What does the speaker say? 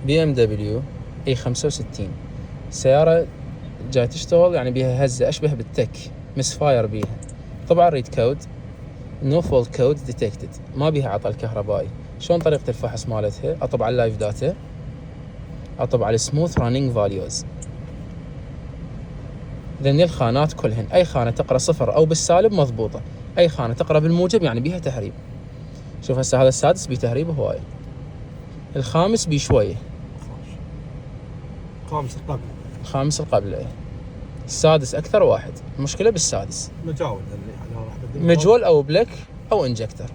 بي ام دبليو اي 65 سيارة جاي تشتغل يعني بيها هزة أشبه بالتك، مس فاير بيها. طبعا ريد كود نو فولت كود ديتكتد، ما بيها عطل كهربائي. شلون طريقة الفحص مالتها؟ أطب على اللايف داتا، أطب على السموث رانينج فاليوز، لأن الخانات كلهن أي خانة تقرأ صفر أو بالسالب مضبوطة، أي خانة تقرأ بالموجب يعني بيها تهريب. شوف هسه هذا السادس بيه تهريب هواية، الخامس بيه شوية، الخامس القبل ايه، السادس أكثر واحد. المشكلة بالسادس مجاول مجول أو بلك أو إنجكتر.